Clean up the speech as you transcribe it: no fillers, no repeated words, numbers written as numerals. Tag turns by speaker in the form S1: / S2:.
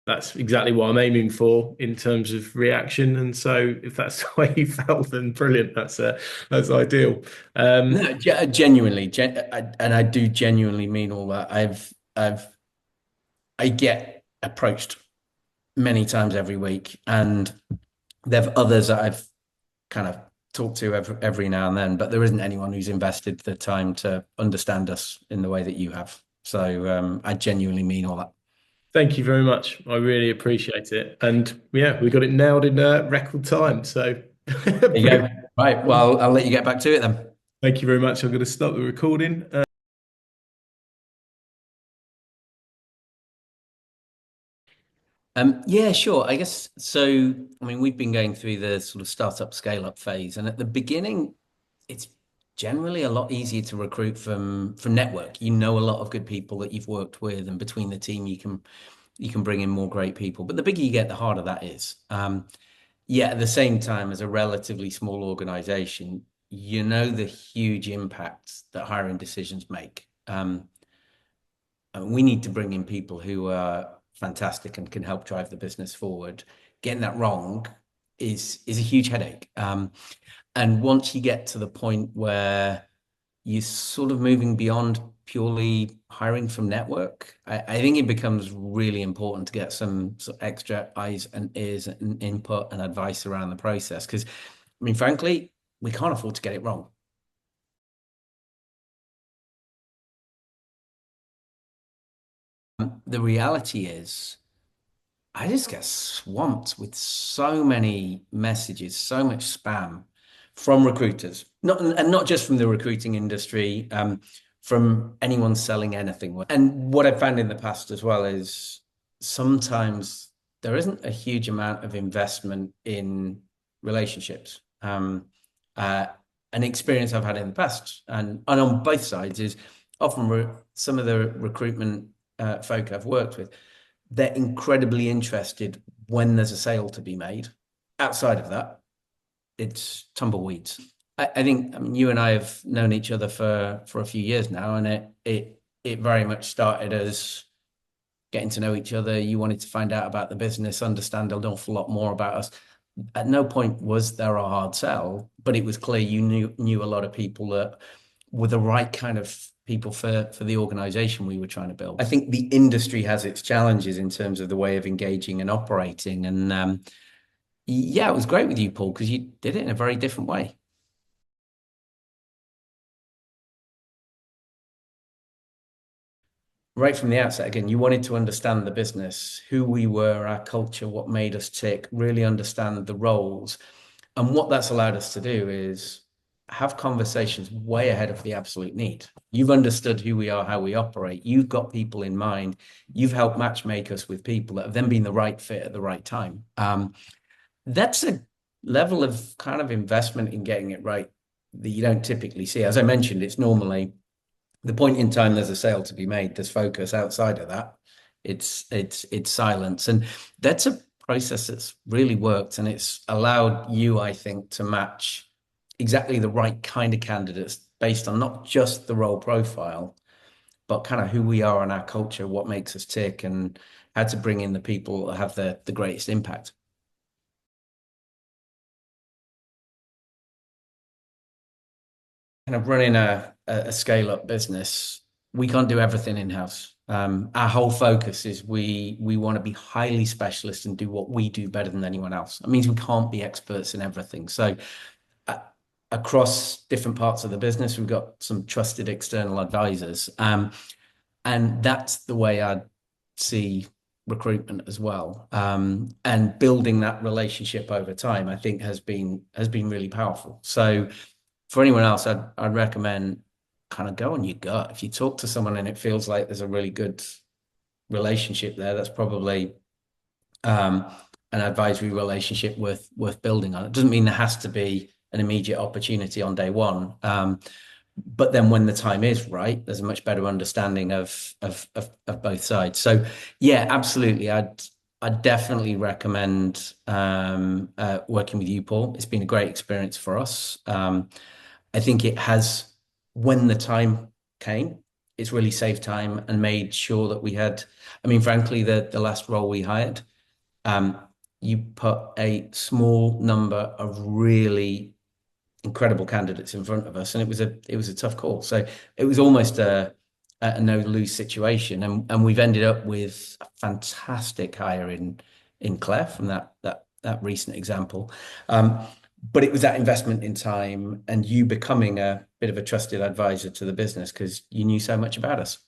S1: that's exactly what I'm aiming for in terms of reaction. And so if that's the way you felt, then brilliant. That's ideal.
S2: No, genuinely, and I do genuinely mean all that. I get approached many times every week, and there are others that I've kind of talked to every now and then, but there isn't anyone who's invested the time to understand us in the way that you have. So I genuinely mean all that.
S1: Thank you very much. I really appreciate it. And yeah, we got it nailed in record time. So
S2: There you go.
S1: brilliant.
S2: Right. Well, I'll let you get back to it then.
S1: Thank you very much. I'm going to stop the recording.
S2: Yeah, sure. I guess so. I mean, we've been going through the sort of startup scale up phase, and at the beginning, it's generally a lot easier to recruit from network. You know a lot of good people that you've worked with, and between the team, you can bring in more great people. But the bigger you get, the harder that is. Yeah, at the same time, as a relatively small organization, you know the huge impact that hiring decisions make. And we need to bring in people who are fantastic and can help drive the business forward. Getting that wrong is a huge headache. And once you get to the point where you're sort of moving beyond purely hiring from network, I think it becomes really important to get some sort of extra eyes and ears and input and advice around the process. Because, I mean, frankly, we can't afford to get it wrong. The reality is, I just get swamped with so many messages, so much spam from recruiters, not just from the recruiting industry, from anyone selling anything. And what I've found in the past as well is sometimes there isn't a huge amount of investment in relationships. Uh, an experience I've had in the past, and on both sides, is often some of the recruitment folk I've worked with, they're incredibly interested when there's a sale to be made. Outside of that, it's tumbleweeds. I think, I mean, you and I have known each other for a few years now, and it very much started as getting to know each other. You wanted to find out about the business, understand an awful lot more about us. At no point was there a hard sell, but it was clear you knew a lot of people that were the right kind of people for the organization we were trying to build. I think the industry has its challenges in terms of the way of engaging and operating. And yeah, it was great with you, Paul, because you did it in a very different way. Right from the outset, again, you wanted to understand the business, who we were, our culture, what made us tick, really understand the roles. And what that's allowed us to do is have conversations way ahead of the absolute need. You've understood who we are, how we operate. You've got people in mind. You've helped matchmake us with people that have then been the right fit at the right time. That's a level of kind of investment in getting it right that you don't typically see. As I mentioned, it's normally the point in time there's a sale to be made, there's focus. Outside of that, it's silence. And that's a process that's really worked, and it's allowed you, I think, to match exactly the right kind of candidates based on not just the role profile, but kind of who we are and our culture, what makes us tick, and how to bring in the people that have the greatest impact. Kind of running a scale up business, we can't do everything in house. Our whole focus is we want to be highly specialist and do what we do better than anyone else. It means we can't be experts in everything. So uh, across different parts of the business, we've got some trusted external advisors, and that's the way I see recruitment as well. And building that relationship over time, I think, has been really powerful. So for anyone else, I'd recommend kind of go on your gut. If you talk to someone and it feels like there's a really good relationship there, that's probably um, an advisory relationship worth building on. It doesn't mean there has to be an immediate opportunity on day one. But then when the time is right, there's a much better understanding of both sides. So yeah, absolutely. I'd definitely recommend working with you, Paul. It's been a great experience for us. I think it has, when the time came, it's really saved time and made sure that we had, I mean, frankly, the last role we hired, um, you put a small number of really incredible candidates in front of us, and it was a tough call. So it was almost a no lose situation, and we've ended up with a fantastic hire in Claire from that recent example. But it was that investment in time and you becoming a bit of a trusted advisor to the business because you knew so much about us.